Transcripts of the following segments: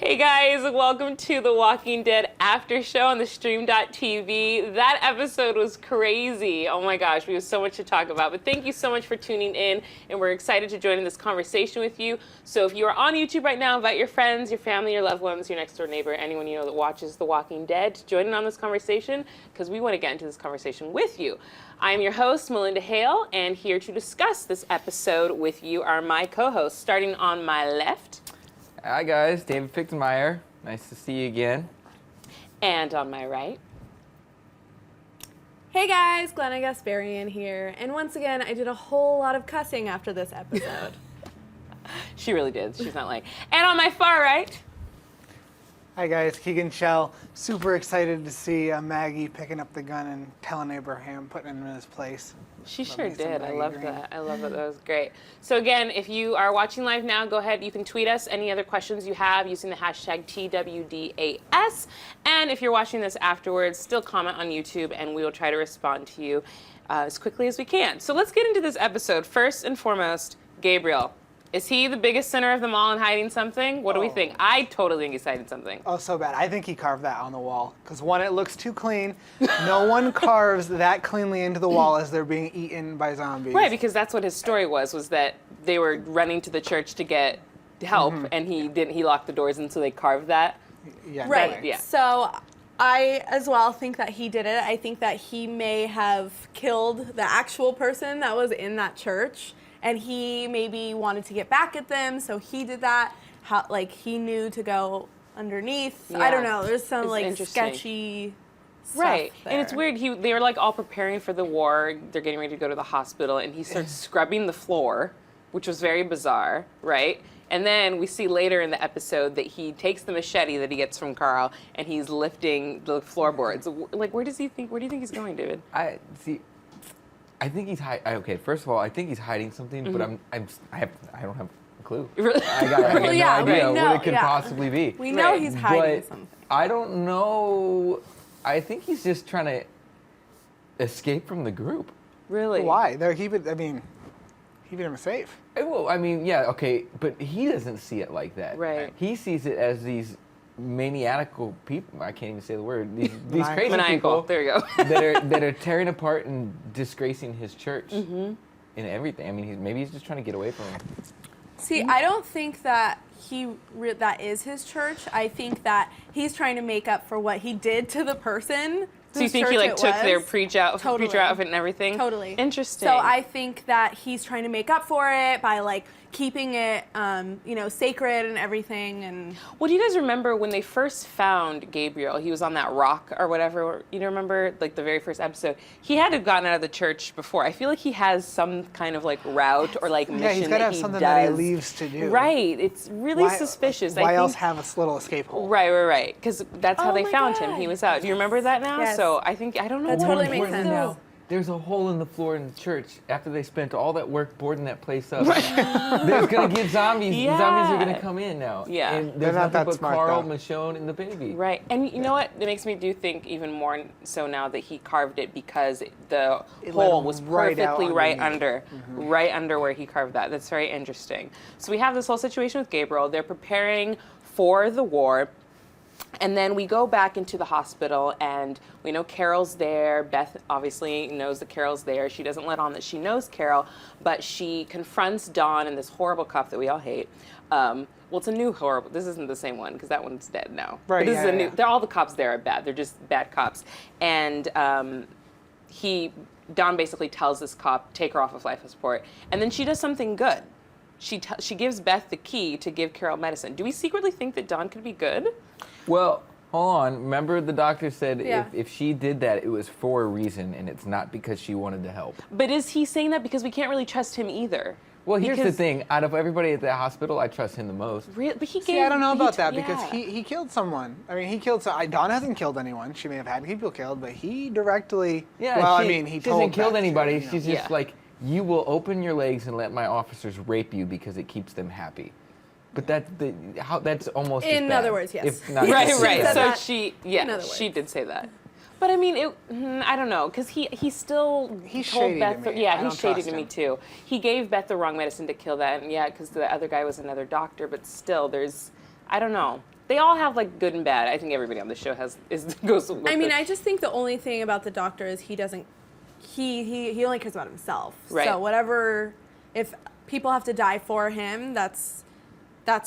Hey guys, welcome to The Walking Dead after show on theStream.tv. That episode was crazy. Oh my gosh, we have so much to talk about. But thank you so much for tuning in, and we're excited to join in this conversation with you. So if you are on YouTube right now, invite your friends, your family, your loved ones, your next door neighbor, anyone you know that watches The Walking Dead to join in on this conversation, because we want to get into this conversation with you. I'm your host, Malynda Hale, and here to discuss this episode with you are my co-hosts. Starting on my left. Hi guys, David Fichtenmayer. Nice to see you again. And on my right. Hey guys, Glenna Gasparian here. And once again, I did a whole lot of cussing after this episode. She really did. She's not lying. And on my far right. Hi guys, Kegan Schell. Super excited to see Maggie picking up the gun and telling Abraham, putting him in his place. She sure did. I love that. I love it. That was great. So again, if you are watching live now, go ahead. You can tweet us any other questions you have using the hashtag TWDAS. And if you're watching this afterwards, still comment on YouTube, and we will try to respond to you as quickly as we can. So let's get into this episode. First and foremost, Gabriel. Is he the biggest sinner of them all and hiding something? What do we think? I totally think he's hiding something. Oh, so bad. I think he carved that on the wall. Because one, it looks too clean. No one carves that cleanly into the wall as they're being eaten by zombies. Right, because that's what his story was that they were running to the church to get help, and he locked the doors, and so they carved that. Yeah, Right. Yeah. So I as well think that he did it. I think that he may have killed the actual person that was in that church. And he maybe wanted to get back at them, so he did that. Like, he knew to go underneath. Yeah. I don't know. There's some, It's like, interesting. sketchy stuff Right. there. And it's weird. They were, like, all preparing for the war. They're getting ready to go to the hospital, and he starts scrubbing the floor, which was very bizarre, right? And then we see later in the episode that he takes the machete that he gets from Carl, and he's lifting the floorboards. Like, where do you think he's going, David? I think he's okay. First of all, I think he's hiding something, but I don't have a clue. Really? I have no idea what it could possibly be. We know Right. he's hiding But something. I don't know. I think he's just trying to escape from the group. Really? Why? They're keeping him safe. Well, I mean, yeah, okay, but he doesn't see it like that. Right. He sees it as these maniacal people. I can't even say the word. These crazy Maniacal. people. There you go. that are tearing apart and disgracing his church and everything. I mean, maybe he's just trying to get away from him. See, I don't think that that is his church. I think that he's trying to make up for what he did to the person. So you think he, like, took their preacher outfit and everything? Totally. Interesting. So I think that he's trying to make up for it by, like, keeping it, sacred and everything. And well, do you guys remember when they first found Gabriel? He was on that rock or whatever. You remember, like, the very first episode? He had to have gotten out of the church before. I feel like he has some kind of, like, route or, like, mission Yeah, he's got to have something that he leaves to do. Right. It's really suspicious. Why else have a little escape hole? Right. Because that's how Oh they my found God. him. He was out. Do you remember that now? Yes. So I don't know. That what totally it makes is. sense. There's a hole in the floor in the church after they spent all that work boarding that place up. There's going to get zombies. Yeah. Zombies are going to come in now. Yeah. And They're there's not nothing that but smart, Carl, though. Michonne, and the baby. Right. And you know what? It makes me do think even more so now that he carved it, because the hole was perfectly right under where he carved that. That's very interesting. So we have this whole situation with Gabriel. They're preparing for the war. And then we go back into the hospital, and we know Carol's there. Beth obviously knows that Carol's there. She doesn't let on that she knows Carol, but she confronts Dawn and this horrible cop that we all hate. Well, it's a new horrible. This isn't the same one, because that one's dead now. Right, But this yeah, is a new. yeah. They're all the cops there are bad. They're just bad cops. And Dawn basically tells this cop, take her off of life support, and then she does something good. She gives Beth the key to give Carol medicine. Do we secretly think that Dawn could be good? Well, hold on. Remember the doctor said Yeah. if she did that, it was for a reason, and it's not because she wanted to help. But is he saying that because we can't really trust him either? Well, here's the Because- thing. Out of everybody at the hospital, I trust him the most. But he gave. See, I don't know about that, yeah. because he killed someone. I mean, he killed Dawn hasn't killed anyone. She may have had people killed, but he directly. Yeah, well, he he hasn't told killed Beth to, anybody. you know. She's just Yeah. like, you will open your legs and let my officers rape you because it keeps them happy. But that's almost as In bad, other words, yes. If not Right. just said as bad. So that she in other she words. did say that. But I mean, I don't know, because he still He's told shady Beth. to me. Yeah, I he's don't shady trust to me him. too. He gave Beth the wrong medicine to kill that, and yeah, because the other guy was another doctor. But still, I don't know. they all have like good and bad. I think everybody on the show goes. With I just think the only thing about the Doctor is he doesn't. He only cares about himself. Right. So whatever, if people have to die for him, that's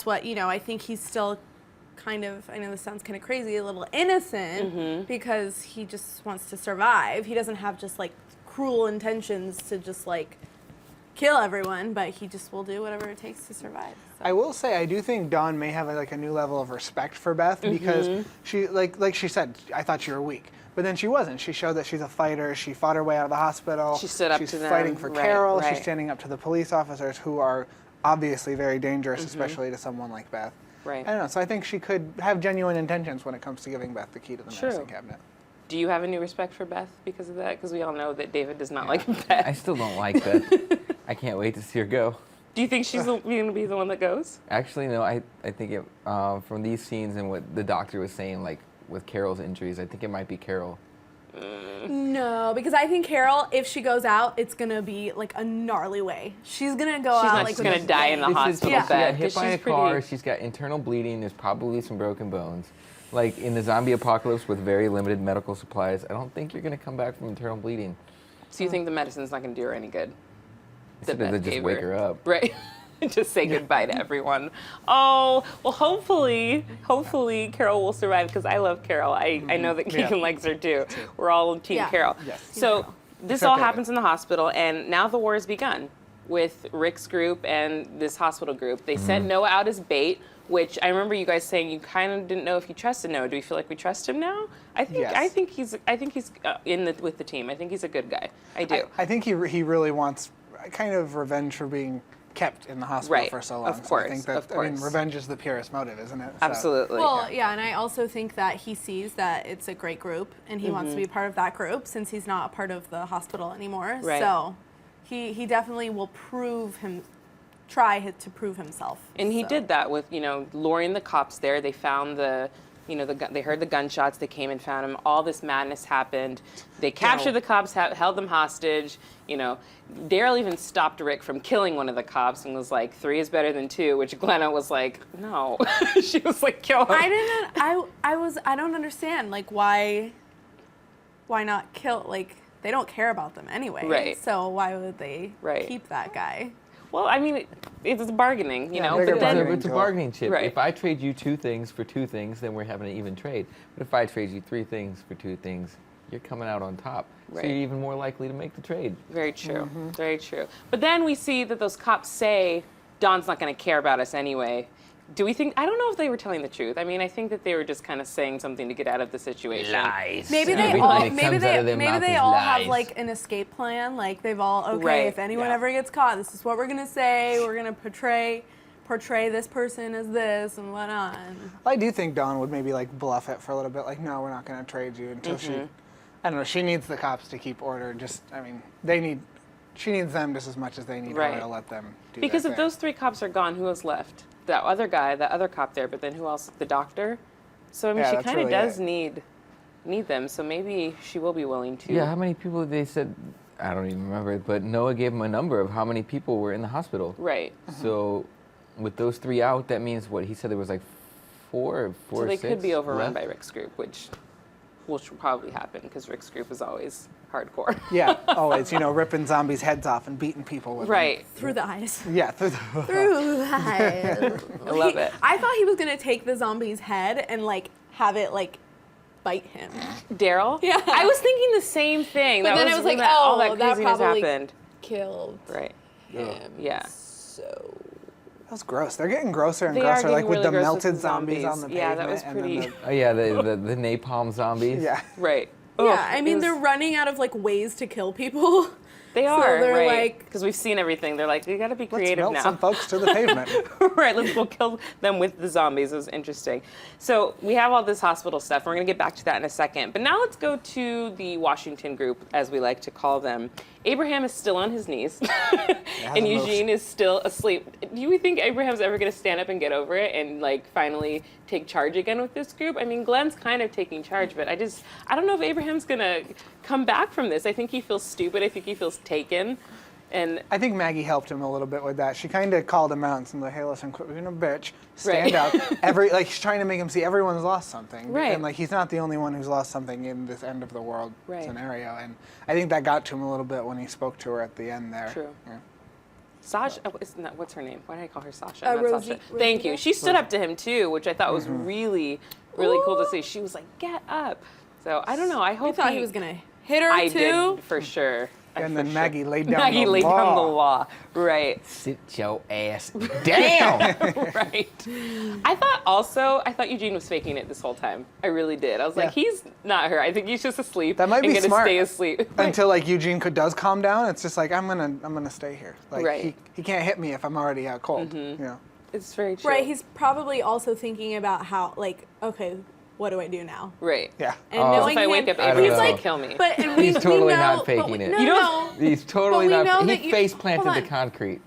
what I think he's still kind of. I know this sounds kind of crazy, a little innocent because he just wants to survive. He doesn't have just like cruel intentions to just like kill everyone, but he just will do whatever it takes to survive. So. I will say I do think Dawn may have like a new level of respect for Beth because she like she said, I thought you were weak. But then she wasn't. She showed that she's a fighter. She fought her way out of the hospital. She stood up She's to them. fighting for Carol. Right. She's standing up to the police officers who are obviously very dangerous, especially to someone like Beth. Right. I don't know. So I think she could have genuine intentions when it comes to giving Beth the key to the medicine cabinet. Do you have a new respect for Beth because of that? Because we all know that David does not like Beth. I still don't like Beth. I can't wait to see her go. Do you think she's going to be the one that goes? Actually, no. I think it, from these scenes and what the doctor was saying, like with Carol's injuries, I think it might be Carol. No, because I think Carol, if she goes out, it's gonna be like a gnarly way. She's gonna go out Not like just going to die in the hospital yeah. She got bed. hit 'cause by a she's pretty- car. She's got internal bleeding. There's probably some broken bones. Like in the zombie apocalypse with very limited medical supplies, I don't think you're going to come back from internal bleeding. So you think the medicine's not going to do her any good? Instead Beth of just gave wake her up. Right. Just say goodbye to everyone. Oh, well, hopefully Carol will survive because I love Carol. I know that Kegan likes her too. We're all Team Carol. Yes. So this Except all David. happens in the hospital, and now the war has begun with Rick's group and this hospital group. They sent Noah out as bait, which I remember you guys saying you kind of didn't know if you trusted Noah. Do we feel like we trust him now? I think he's with the team. I think he's a good guy. I do. I think he really wants kind of revenge for being kept in the hospital for so long. Of course, so I think that, of course. I mean, revenge is the purest motive, isn't it? So. Absolutely. Well, yeah, and I also think that he sees that it's a great group, and he wants to be part of that group since he's not a part of the hospital anymore. Right. So he definitely will try to prove himself. And he So. did that with, luring the cops there. They found they heard the gunshots. They came and found him. All this madness happened. They captured the cops, held them hostage. Daryl even stopped Rick from killing one of the cops and was like, 3 is better than 2, which Glenna was like, no. She was like, kill him. I don't understand, like, why not kill, like, they don't care about them anyway. Right. So why would they keep that guy? Well, I mean, it's bargaining, Yeah, but then It's a bargaining chip. Right. If I trade you 2 things for 2 things, then we're having an even trade. But if I trade you 3 things for 2 things, you're coming out on top. Right. So you're even more likely to make the trade. Very true. Very true. But then we see that those cops say Dawn's not going to care about us anyway. Do we think? I don't know if they were telling the truth. I mean, I think that they were just kind of saying something to get out of the situation. Lies. Maybe they Everything all that comes out of their mouth is have lies. like an escape plan. Like they've all Right. if anyone ever gets caught, this is what we're gonna say. We're gonna portray this person as this and whatnot. I do think Dawn would maybe like bluff it for a little bit, like, no, we're not going to trade you until she, I don't know, she needs the cops to keep order. She needs them just as much as they need her to let them do Because their if thing. those 3 cops are gone, who else left? That other guy, that other cop there, but then who else? The doctor? So, I mean, Yeah, she that's kind of really does need them, so maybe she will be willing to. Yeah, how many people they said, I don't even remember it, but Noah gave him a number of how many people were in the hospital. Right. So with those 3 out, that means what? He said there was like 4 So they 6 could be overrun left? by Rick's group, which will probably happen because Rick's group is always hardcore. Yeah, always, ripping zombies' heads off and beating people with Right. Through the eyes. them. Yeah, through Through the eyes. I love it. I thought he was gonna take the zombie's head and like have it like bite him. Daryl? Yeah. I was thinking the same thing. But that then was I was like, when all oh, that that craziness probably happened. Killed Right. him. Yeah. So That was gross. They're getting grosser and They are grosser, like getting with really the gross melted with zombies on the zombies. pavement. Yeah, that was and then pretty- Oh yeah, the napalm zombies. yeah. Right. yeah, Ugh, I mean it was- they're running out of like ways to kill people. They so are, they're right? like- Because we've seen everything. They're like, you got to be Let's creative melt now. some folks to the pavement. Right, let's go kill them with the zombies. It was interesting. So we have all this hospital stuff. We're going to get back to that in a second. But now let's go to the Washington group, as we like to call them. Abraham is still on his knees, and moved. Eugene is still asleep. Do you think Abraham's ever going to stand up and get over it and like finally take charge again with this group? I mean, Glenn's kind of taking charge, but I don't know if Abraham's going to come back from this. I think he feels stupid. I think he feels taken. And I think Maggie helped him a little bit with that. She kind of called him out and said, like, hey, listen, quit being a bitch. Stand up. She's trying to make him see everyone's lost something. Right. And, like, he's not the only one who's lost something in this end of the world scenario. And I think that got to him a little bit when he spoke to her at the end there. True. Yeah. Sasha, what's her name? Why did I call her Sasha? Rosie. Thank you. She stood up to him too, which I thought was really, really cool to see. She was like, get up. So I don't know. I hope I thought he was going to hit her I too. did, for sure. And then Maggie laid down Maggie the laid law. down the law. Right. Sit your ass down. Right. I thought Eugene was faking it this whole time. I really did. I was like, he's not her. I think he's just asleep. That might be and smart. Stay asleep. Until like Eugene does calm down, it's just like I'm gonna stay here. Like he can't hit me if I'm already out cold. You know. It's very true. Right, he's probably also thinking about how, like, okay, what do I do now? Right. Yeah. And knowing if I wake him, up, Avery's he's gonna like, kill me. But and He's totally we know, not faking it. No, You no, don't- no. He's totally But we know not. that He you- face planted hold the on. concrete.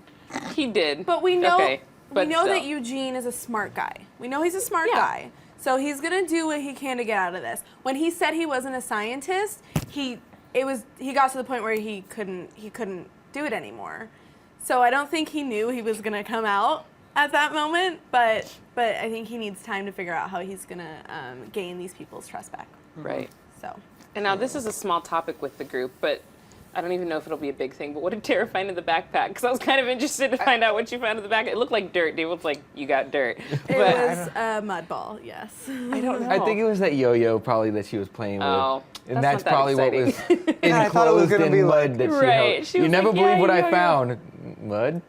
He did. But we know Okay. But we know that still. Eugene is a smart guy. We know he's a smart guy. So he's gonna do what he can to get out of this. When he said he wasn't a scientist, he got to the point where he couldn't do it anymore. So I don't think he knew he was gonna come out at that moment, but I think he needs time to figure out how he's gonna gain these people's trust back. Right. So. And now this is a small topic with the group, but I don't even know if it'll be a big thing. But what did Tara find in the backpack? Because I was kind of interested to find out what she found in the back. It looked like dirt. David was like, "You got dirt." It was a mud ball, yes. I don't know. I think it was that yo-yo probably that she was playing with. Oh, And that's that's not that probably what was Yeah, I thought it was enclosed gonna in be mud like- that she Right. held. She You was never like, believe yeah, what I yo-yo. found. Mud?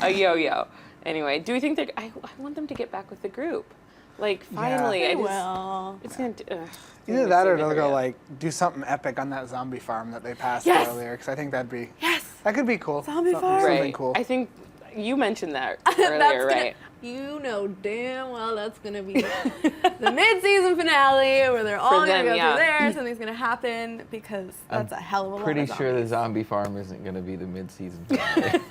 A yo-yo. Anyway, do we think they're? I want them to get back with the group. Like finally, They I just. will. It's gonna. Either that or they'll go like do something epic on that zombie farm that they passed earlier, because I think that could be cool. Zombie Something- farm. Something Right. cool. I think you mentioned that That's earlier, gonna- right? You know damn well that's gonna be the mid-season finale where they're all them, gonna go yeah. through there. Something's gonna happen because that's a hell of a lot. Pretty of sure the zombies. zombie farm isn't going to be the mid-season finale.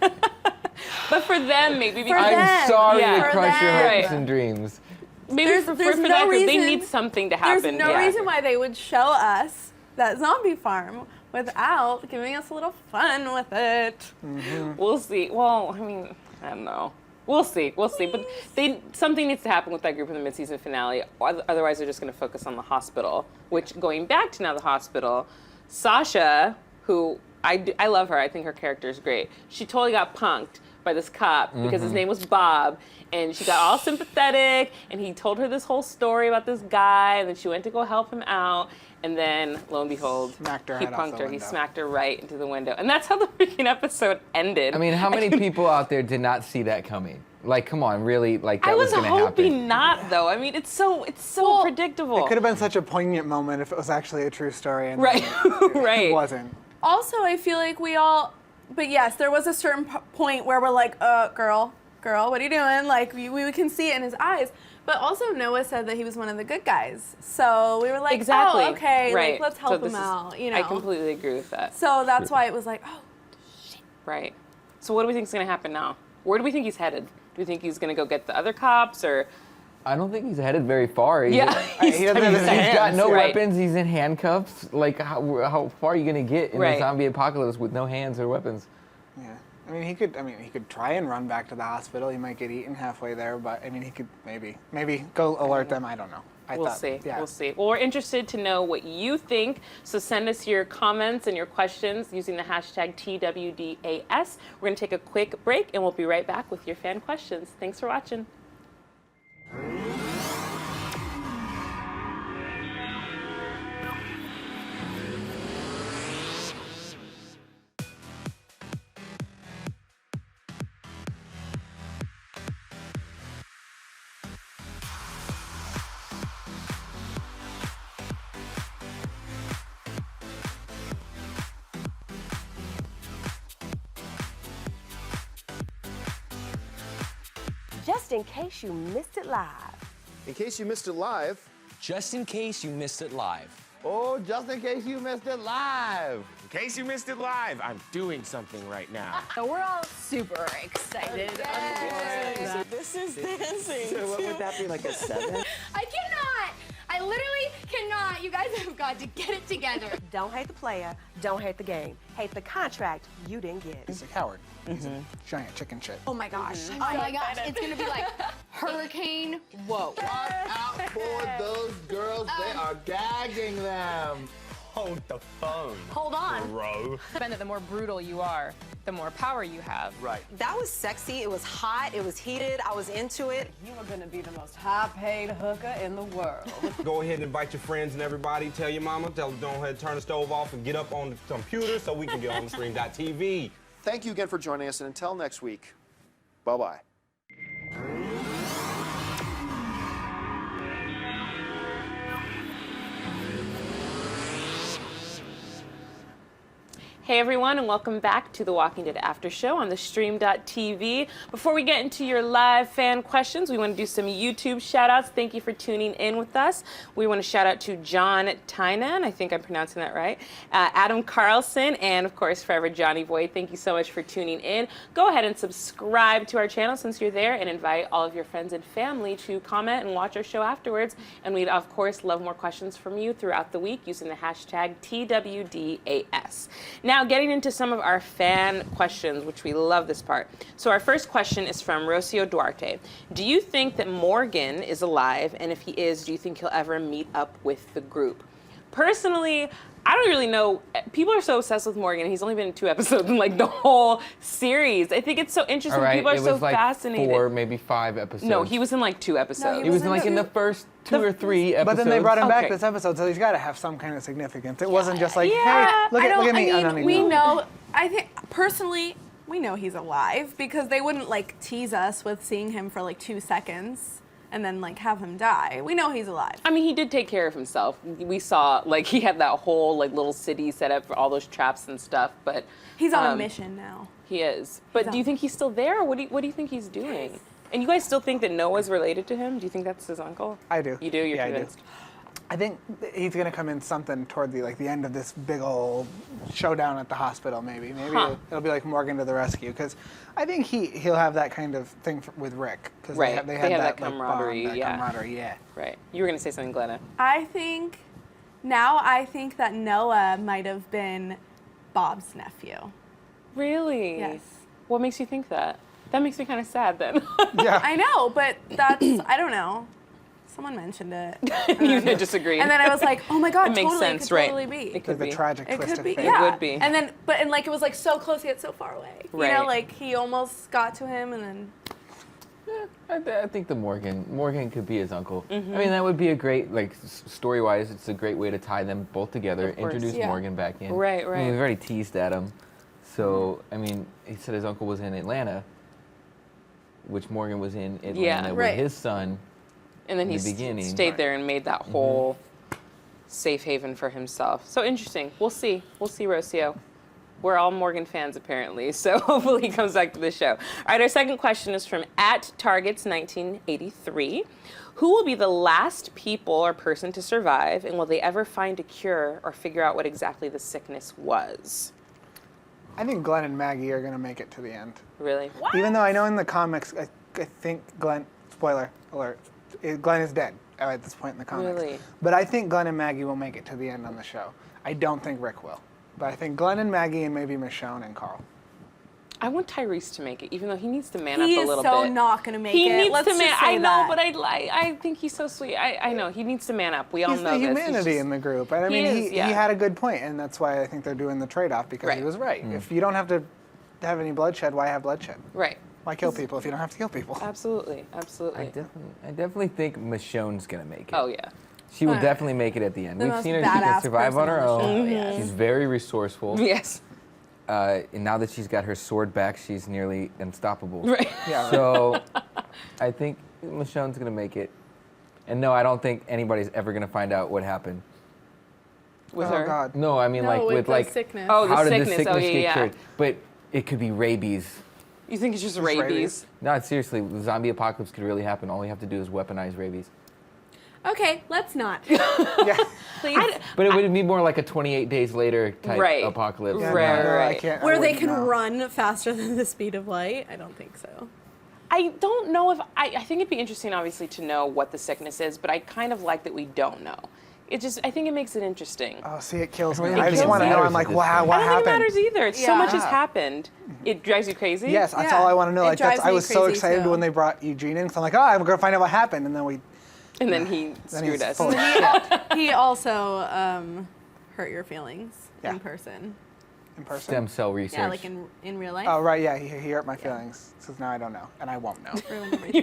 But for them, maybe because I'm them. sorry Yeah. to For crush your them. hopes and dreams. maybe There's for no that group, they reason- need something to happen. There's no reason why they would show us that zombie farm without giving us a little fun with it. We'll see. Well, I mean, I don't know. We'll see. We'll see. But something needs to happen with that group in the mid-season finale. Otherwise, they're just going to focus on the hospital. Which, going back to now the hospital, Sasha, who I love her. I think her character is great. She totally got punked by this cop because his name was Bob. And she got all sympathetic, and he told her this whole story about this guy, and then she went to go help him out. And then, lo and behold, Smacked her he head off punked the her. He window. smacked her right into the window. And that's how the freaking episode ended. I mean, how many people out there did not see that coming? Like, come on, really? Like, that I was going to hoping happen? not, though. I mean, it's so predictable. It could have been such a poignant moment if it was actually a true story, and Right, right. it wasn't. Also, I feel like but yes, there was a certain point where we're like, girl, what are you doing? Like, we can see it in his eyes. But also, Noah said that he was one of the good guys. So we were like, Exactly. oh, okay, Right. like, let's So help this him is- out, you know. I completely agree with that. So that's why it was like, oh, Right. So what do we think is going to happen now? Where do we think he's headed? Do we think he's going to go get the other cops, or? I don't think he's headed very far. He's, Yeah, He doesn't have his He's hands. got no Right. weapons. He's in handcuffs. Like, how far are you going to get in Right. the zombie apocalypse with no hands or weapons? Yeah. I mean, he could try and run back to the hospital. He might get eaten halfway there, but I mean, he could maybe go alert them. I don't know. We'll see. Yeah. We'll see. Well, we're interested to know what you think. So send us your comments and your questions using the hashtag TWDAS. We're going to take a quick break, and we'll be right back with your fan questions. Thanks for watching. Just in case you missed it live. In case you missed it live. Just in case you missed it live. Oh, just in case you missed it live. In case you missed it live, I'm doing something right now. So we're all super excited. This is dancing. So what would that be, like a 7? I cannot. I I literally cannot. You guys have got to get it together. Don't hate the player, don't hate the game. Hate the contract you didn't get. He's a coward. He's a giant chicken shit. Oh my gosh. Oh my gosh. It's gonna be like hurricane. Whoa. Watch out for those girls. They are gagging them. Hold the phone. Hold on. Bro. That the more brutal you are, the more power you have. Right. That was sexy. It was hot. It was heated. I was into it. You are going to be the most high-paid hooker in the world. Go ahead and invite your friends and everybody. Tell your mama. Tell them, don't ahead, turn the stove off and get up on the computer so we can get on theStream.tv. Thank you again for joining us, and until next week, bye-bye. Hey everyone, and welcome back to the Walking Dead After Show on theStream.tv. Before we get into your live fan questions, we want to do some YouTube shout-outs. Thank you for tuning in with us. We want to shout out to John Tynan, I think I'm pronouncing that right, Adam Carlson, and of course Forever Johnny Boyd. Thank you so much for tuning in. Go ahead and subscribe to our channel since you're there, and invite all of your friends and family to comment and watch our show afterwards. And we'd of course love more questions from you throughout the week using the hashtag TWDAS. Now, getting into some of our fan questions, which we love this part. So our first question is from Rocio Duarte. Do you think that Morgan is alive? And if he is, do you think he'll ever meet up with the group? Personally, I don't really know. People are so obsessed with Morgan. He's only been in 2 episodes in like the whole series. I think it's so interesting. Right, People are it so was like fascinated. 4, maybe 5 episodes. No, he was in like 2 episodes. No, he was in like in the first 2 or 3 episodes. But then they brought him back Okay. this episode, so he's got to have some kind of significance. It wasn't just like, Yeah, hey, look at me. I don't mean, even we know. know. I think personally, we know he's alive because they wouldn't like tease us with seeing him for like 2 seconds and then like have him die. We know he's alive. I mean, he did take care of himself. We saw, like, he had that whole, like, little city set up for all those traps and stuff, but... He's on a mission now. He is. But do you think he's still there, or what do you think he's doing? And you guys still think that Noah's related to him? Do you think that's his uncle? I do. You do? You're Yeah, convinced? I think he's gonna come in something toward the end of this big old showdown at the hospital. Maybe it'll be like Morgan to the rescue, because I think he'll have that kind of thing with Rick, because Right. they had that like, camaraderie, bond, that yeah. camaraderie, yeah. Right. You were going to say something, Glenna. I think that Noah might have been Bob's nephew. Really? Yes. What makes you think that? That makes me kind of sad then. Yeah. I know, but that's I don't know. Someone mentioned it. You disagreed. And then I was like, oh my god, It makes totally, sense, it could right? totally be. It could The be. tragic It twist could be, of fate. yeah. It would be. And then, like it was like so close yet so far away. You Right. know, like he almost got to him, and then. I think the Morgan could be his uncle. I mean, that would be a great, like, story-wise, it's a great way to tie them both together, Of course. introduce Yeah. Morgan back in. Right, I mean, right. we've already teased at him. So, I mean, he said his uncle was in Atlanta, which Morgan was in Atlanta Yeah. with Right. his son. And then in he the beginning. stayed there and made that whole safe haven for himself. So interesting. We'll see. We'll see, Rocio. We're all Morgan fans, apparently, so hopefully he comes back to the show. All right, our second question is from @Targets1983. Who will be the last people or person to survive, and will they ever find a cure or figure out what exactly the sickness was? I think Glenn and Maggie are gonna make it to the end. Really? Even though I know in the comics, I think Glenn, spoiler alert, Glenn is dead at this point in the comics. Really? But I think Glenn and Maggie will make it to the end on the show. I don't think Rick will. But I think Glenn and Maggie and maybe Michonne and Carl. I want Tyrese to make it, even though he needs to man up He a is little so bit. not gonna make He it. needs Let's to man. just say I know, that. but I think he's so sweet. I know he needs to man up. We all He's know the this. He's humanity just- in the group. And I mean, is, he yeah. had a good point, and that's why I think they're doing the trade-off, because he was right. If you don't have to have any bloodshed, why have bloodshed? Right. Why kill people if you don't have to kill people? Absolutely, absolutely. I definitely think Michonne's going to make it. Oh yeah. She will definitely make it at the end. The We've most seen her, she can badass survive on her person own. on the show, yes. She's very resourceful. Yes. And now that she's got her sword back, she's nearly unstoppable. Right. Yeah. So I think Michonne's going to make it. And no, I don't think anybody's ever going to find out what happened. With Oh her. God. No, I mean, No, like, with the like, sickness. Oh, the how did sickness. the sickness Oh, yeah, get yeah. cured? But it could be rabies. You think it's just Just rabies? rabies. No, seriously, the zombie apocalypse could really happen. All we have to do is weaponize rabies. Okay, let's not. Yeah. Please. But it would be more like a 28 days later type Right. apocalypse. Yeah, Right, no, I right. can't. I Where they wouldn't can know. run faster than the speed of light? I don't think so. I don't know if I think it'd be interesting, obviously, to know what the sickness is, but I kind of like that we don't know. I think it makes it interesting. Oh, see, it kills me. It I just want to know. I'm like, wow, what I don't happened? think it matters either. It's so much has happened. It drives you crazy. Yes, that's all I want to know. Like, I was so excited when they brought Eugene in. Because I'm like, oh, I'm going to find out what happened, and then he screwed us. He also hurt your feelings in person. In person? Stem cell research. Yeah, like in real life. Oh, right, yeah, he hurt my feelings. So now I don't know, and I won't know.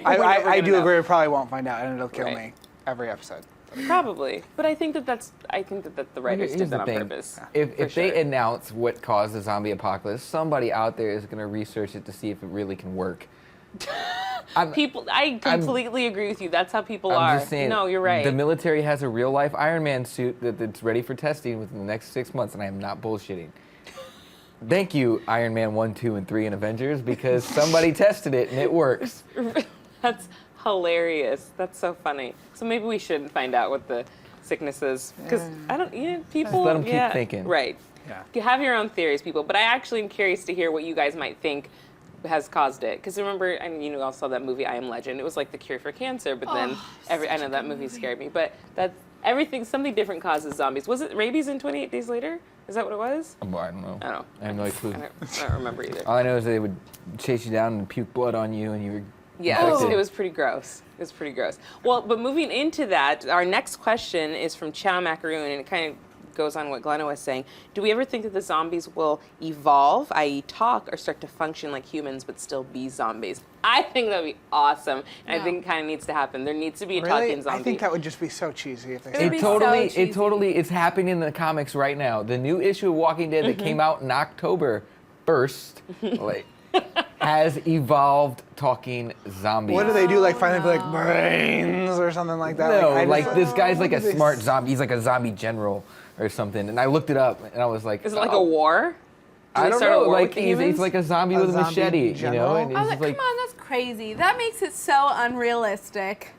I do agree, I probably won't find out, and it'll kill me every episode. Probably, but I think that's the writers did that on purpose. If they announce what caused the zombie apocalypse, somebody out there is going to research it to see if it really can work. I completely agree with you. That's how people are. I'm just saying, no, you're right. The military has a real life Iron Man suit that's ready for testing within the next 6 months, and I am not bullshitting. Thank you, Iron Man 1, 2, and 3 in Avengers, because somebody tested it and it works. That's hilarious. That's so funny. So maybe we should find out what the sickness is, because I don't. People. Just let them keep thinking. Right. Yeah. You have your own theories, people. But I actually am curious to hear what you guys might think has caused it. Because remember, you all saw that movie I Am Legend. It was like the cure for cancer, but then I know that movie scared me. But something different causes zombies. Was it rabies in 28 Days Later? Is that what it was? I don't know. I don't know. I have no clue. I don't remember either. All I know is they would chase you down and puke blood on you, and you were. Yeah, it was pretty gross. It was pretty gross. Well, but moving into that, our next question is from Chow Macaroon, and it kind of goes on what Glenna was saying. Do we ever think that the zombies will evolve, i.e. talk, or start to function like humans but still be zombies? I think that would be awesome, and I think it kind of needs to happen. There needs to be a talking zombie. I think that would just be so cheesy if they it's happening in the comics right now. The new issue of Walking Dead that came out in October 1st, has evolved talking zombies. What do they do? Like finally like brains or something like that? No, this guy's like a smart zombie. He's like a zombie general or something. And I looked it up and I was like, is it like a war? I don't know. Like he's like a zombie with a machete, general? And I was like, come on, that's crazy. That makes it so unrealistic.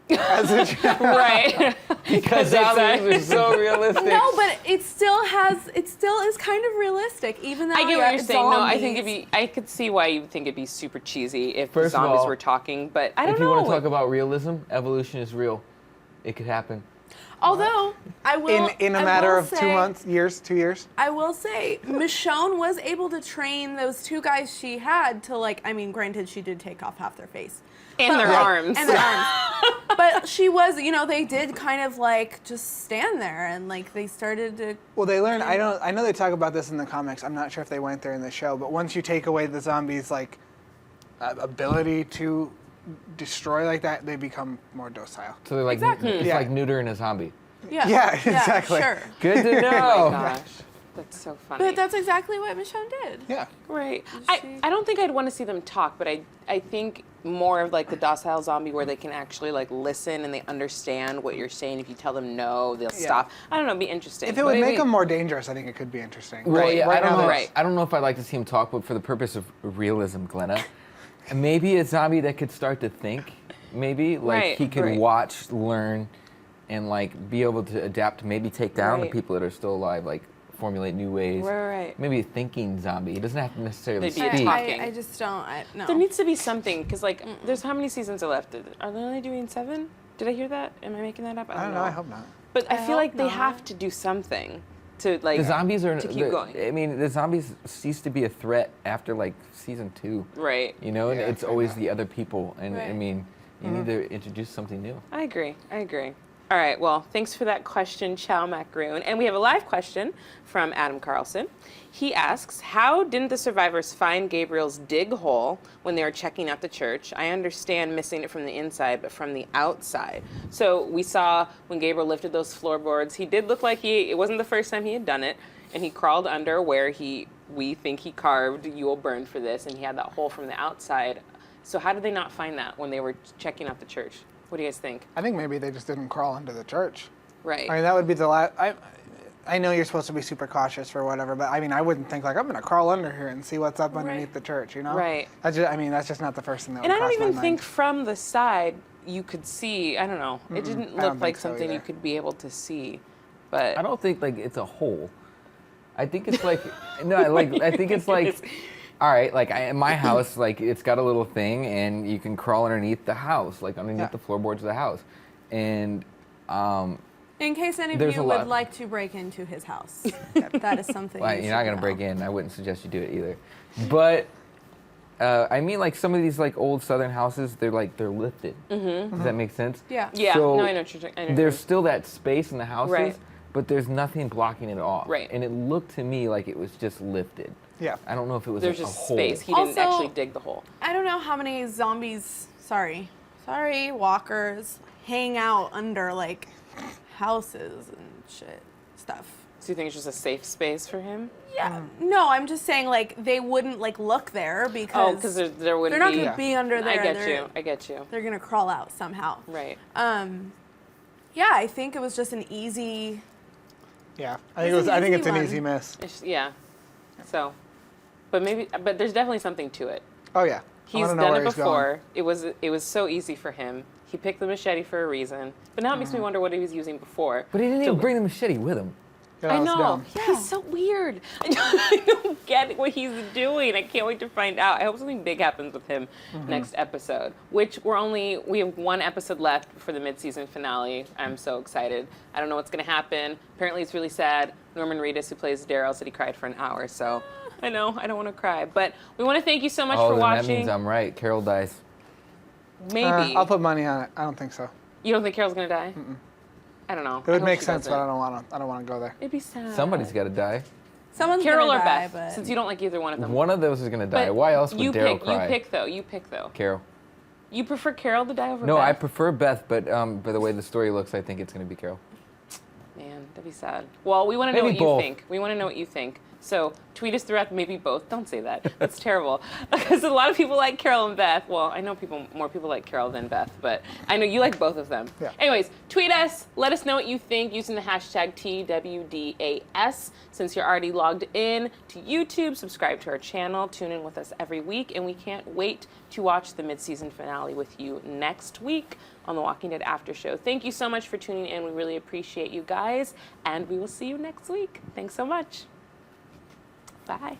Right. Because zombies are so realistic. No, but it still is kind of realistic, even though I get what you're saying. No, I think I could see why you think it'd be super cheesy if the zombies were talking, but I don't know. If you want to talk about realism, evolution is real. It could happen. Although I will in a matter of 2 months, 2 years. I will say Michonne was able to train those two guys she had to granted she did take off half their face. And their arms. And their arms. But she was, they did kind of just stand there and they started to. Well, they learned. I know they talk about this in the comics. I'm not sure if they went there in the show. But once you take away the zombies' ability to destroy like that, they become more docile. So they're like it's like neutering a zombie. Yeah, exactly. Sure. Good to know. Oh my gosh. That's so funny. But that's exactly what Michonne did. Yeah. Right. I don't think I'd want to see them talk, but I think more of the docile zombie where they can actually listen and they understand what you're saying. If you tell them no, they'll stop. I don't know, it'd be interesting. If it would make them more dangerous, I think it could be interesting. Well, yeah, I don't know. I don't know if I'd like to see him talk, but for the purpose of realism, Glenna, maybe a zombie that could start to think. Maybe he could watch, learn, and be able to adapt. Maybe take down the people that are still alive. Formulate new ways. Right. Maybe a thinking zombie. It doesn't have to necessarily speak. Talking. I just don't. No. There needs to be something because there's how many seasons are left? Are they only doing 7? Did I hear that? Am I making that up? I don't know. I hope not. But I feel like they have to do something to the zombies are to keep going. I mean, the zombies cease to be a threat after season 2. Right. And it's always the other people, and I mean, you need to introduce something new. I agree. All right, well, thanks for that question, Chow Macaroon. And we have a live question from Adam Carlson. He asks, how didn't the survivors find Gabriel's dig hole when they were checking out the church? I understand missing it from the inside, but from the outside. So we saw when Gabriel lifted those floorboards, he did look like it wasn't the first time he had done it, and he crawled under where we think he carved, "You will burn for this," and he had that hole from the outside. So how did they not find that when they were checking out the church? What do you guys think? I think maybe they just didn't crawl into the church. Right. I mean, that would be the last. I know you're supposed to be super cautious or whatever, but I mean, I wouldn't think I'm going to crawl under here and see what's up underneath the church, Right. That's just not the first thing that would cross my mind. And I don't even think from the side you could see. I don't know. It didn't look like something you could be able to see. But I don't think it's a hole. I think it's no. I think it's all right, like in my house, like it's got a little thing, and you can crawl underneath the house, like underneath the floorboards of the house, and in case any of you would like to break into his house, that is something. Well, you're not gonna break in. I wouldn't suggest you do it either. But I mean, like some of these like old Southern houses, they're lifted. Does that make sense? Yeah. Yeah. So no, I know what you're saying. There's still that space in the houses, Right. but there's nothing blocking it off. Right. And it looked to me like it was just lifted. Yeah. I don't know if it was There's a just hole. space. He didn't Also, actually dig the hole. I don't know how many zombies, sorry, walkers hang out under like houses and shit stuff. So you think it's just a safe space for him? Yeah. No, I'm just saying like they wouldn't like look there because because there wouldn't they're not be. going to be under there. I get you. They're going to crawl out somehow. Right. Yeah, I think it was just an easy. Yeah, I think it's an easy miss. Yeah. So, but there's definitely something to it. Oh yeah. He's done it before. It was so easy for him. He picked the machete for a reason. But now it makes me wonder what he was using before. But he didn't even bring the machete with him. Yeah, I know. dumb. Yeah. He's so weird. I don't get what he's doing. I can't wait to find out. I hope something big happens with him next episode, which we have one episode left for the mid-season finale. I'm so excited. I don't know what's going to happen. Apparently it's really sad. Norman Reedus, who plays Daryl, said he cried for an hour, so I know. I don't want to cry. But we want to thank you so much for watching. That means I'm right. Carol dies. Maybe. I'll put money on it. I don't think so. You don't think Carol's going to die? I don't know. It would make sense, but I don't want to go there. It'd be sad. Somebody's got to die. Someone's Carol gonna or die, Beth, but since you don't like either one of them. One of those is going to die. But Why else would Daryl cry? You pick though. Carol. You prefer Carol to die over Beth? No, I prefer Beth, but by the way the story looks, I think it's going to be Carol. Man, that'd be sad. Well, we want to know Maybe what both. you think. We want to know what you think. So tweet us throughout. Maybe both. Don't say that. That's terrible. Because a lot of people like Carol and Beth. Well, I know more people like Carol than Beth, but I know you like both of them. Yeah. Anyways, tweet us. Let us know what you think using the hashtag TWDAS. Since you're already logged in to YouTube, subscribe to our channel. Tune in with us every week, and we can't wait to watch the mid-season finale with you next week on the Walking Dead After Show. Thank you so much for tuning in. We really appreciate you guys, and we will see you next week. Thanks so much. Bye.